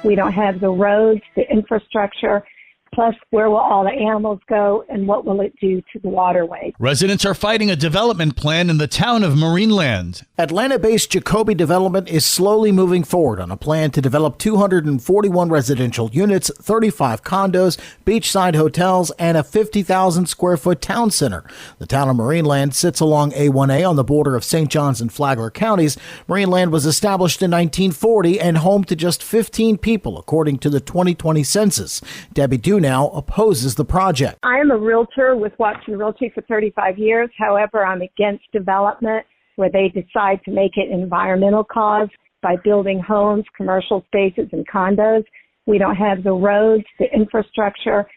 We don't have the roads, the infrastructure. Plus, where will all the animals go and what will it do to the waterways? Residents are fighting a development plan in the town of Marineland. Atlanta-based Jacoby Development is slowly moving forward on a plan to develop 241 residential units, 35 condos, beachside hotels, and a 50,000 square foot town center. The town of Marineland sits along A1A on the border of St. Johns and Flagler counties. Marineland was established in 1940 and home to just 15 people, according to the 2020 census. Debbie now opposes the project. I am a realtor with Watson Realty for 35 years. However, I'm against development where they decide to make it an environmental cause by building homes, commercial spaces, and condos. We don't have the roads, the infrastructure.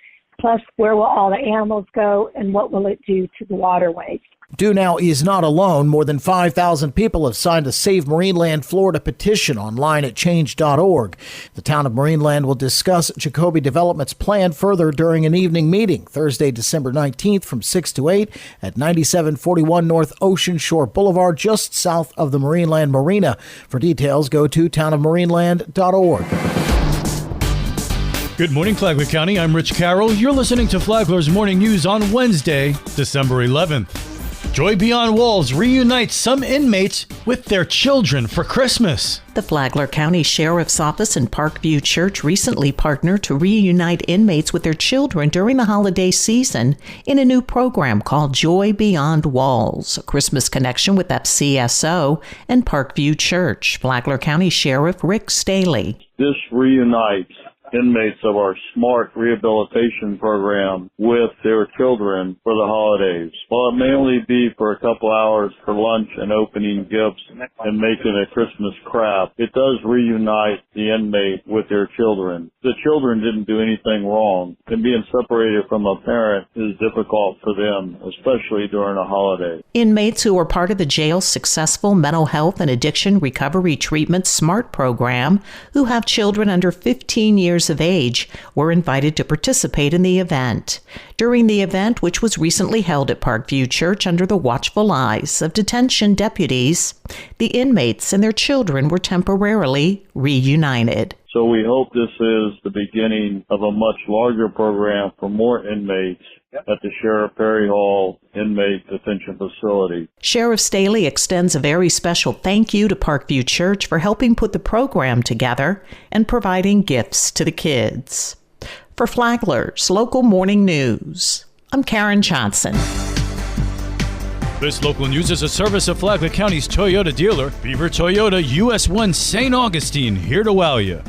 Plus, where will all the animals go and what will it do to the waterways? DoNow is not alone. More than 5,000 people have signed a Save Marineland Florida petition online at change.org. The town of Marineland will discuss Jacoby Development's plan further during an evening meeting Thursday, December 19th from 6 to 8 at 9741 North Ocean Shore Boulevard, just south of the Marineland Marina. For details, go to townofmarineland.org. Good morning, Flagler County. I'm Rich Carroll. You're listening to Flagler's Morning News on Wednesday, December 11th. Joy Beyond Walls reunites some inmates with their children for Christmas. The Flagler County Sheriff's Office and Parkview Church recently partnered to reunite inmates with their children during the holiday season in a new program called Joy Beyond Walls, a Christmas connection with FCSO and Parkview Church. Flagler County Sheriff Rick Staley. This reunites inmates of our SMART rehabilitation program with their children for the holidays. While it may only be for a couple hours for lunch and opening gifts and making a Christmas craft, it does reunite the inmate with their children. The children didn't do anything wrong, and being separated from a parent is difficult for them, especially during a holiday. Inmates who are part of the jail's successful mental health and addiction recovery treatment SMART program, who have children under 15 years of age, were invited to participate in the event. During the event, which was recently held at Parkview Church under the watchful eyes of detention deputies, the inmates and their children were temporarily reunited. So we hope this is the beginning of a much larger program for more inmates at the Sheriff Perry Hall Inmate Detention Facility. Sheriff Staley extends a very special thank you to Parkview Church for helping put the program together and providing gifts to the kids. For Flagler's Local Morning News, I'm Karen Johnson. This local news is a service of Flagler County's Toyota dealer, Beaver Toyota, US 1 St. Augustine, here to wow you.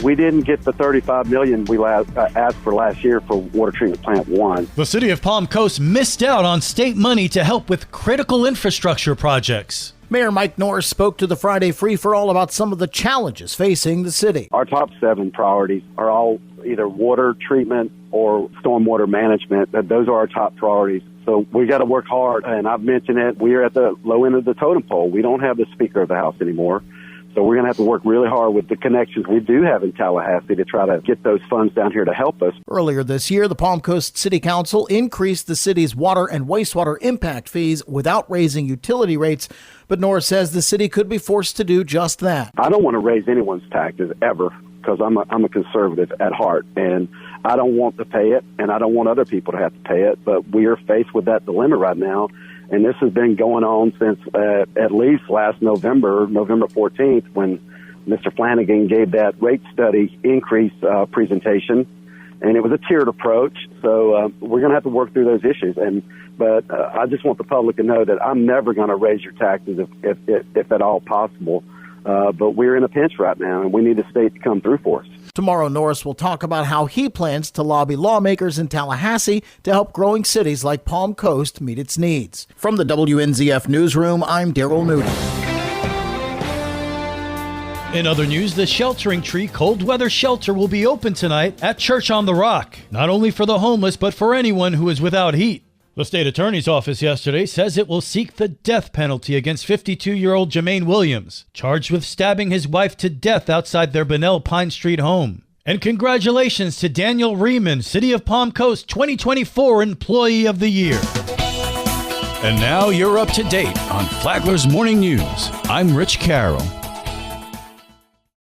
We didn't get the $35 million we asked for last year for Water Treatment Plant 1. The city of Palm Coast missed out on state money to help with critical infrastructure projects. Mayor Mike Norris spoke to the Friday Free for All about some of the challenges facing the city. Our top 7 priorities are all either water treatment or stormwater management. Those are our top priorities. So we got to work hard, and I've mentioned it. We are at the low end of the totem pole. We don't have the Speaker of the House anymore. So we're going to have to work really hard with the connections we do have in Tallahassee to try to get those funds down here to help us. Earlier this year, the Palm Coast City Council increased the city's water and wastewater impact fees without raising utility rates. But Norris says the city could be forced to do just that. I don't want to raise anyone's taxes ever because I'm a conservative at heart, and I don't want to pay it, and I don't want other people to have to pay it. But we are faced with that dilemma right now. And this has been going on since at least last November 14th, when Mr. Flanagan gave that rate study increase presentation. And it was a tiered approach. So we're going to have to work through those issues. But I just want the public to know that I'm never going to raise your taxes if at all possible. But we're in a pinch right now, and we need the state to come through for us. Tomorrow, Norris will talk about how he plans to lobby lawmakers in Tallahassee to help growing cities like Palm Coast meet its needs. From the WNZF Newsroom, I'm Daryl Newton. In other news, the Sheltering Tree Cold Weather Shelter will be open tonight at Church on the Rock, not only for the homeless, but for anyone who is without heat. The state attorney's office yesterday says it will seek the death penalty against 52-year-old Jermaine Williams, charged with stabbing his wife to death outside their Bunnell Pine Street home. And congratulations to Daniel Riemann, City of Palm Coast 2024 Employee of the Year. And now you're up to date on Flagler's Morning News. I'm Rich Carroll.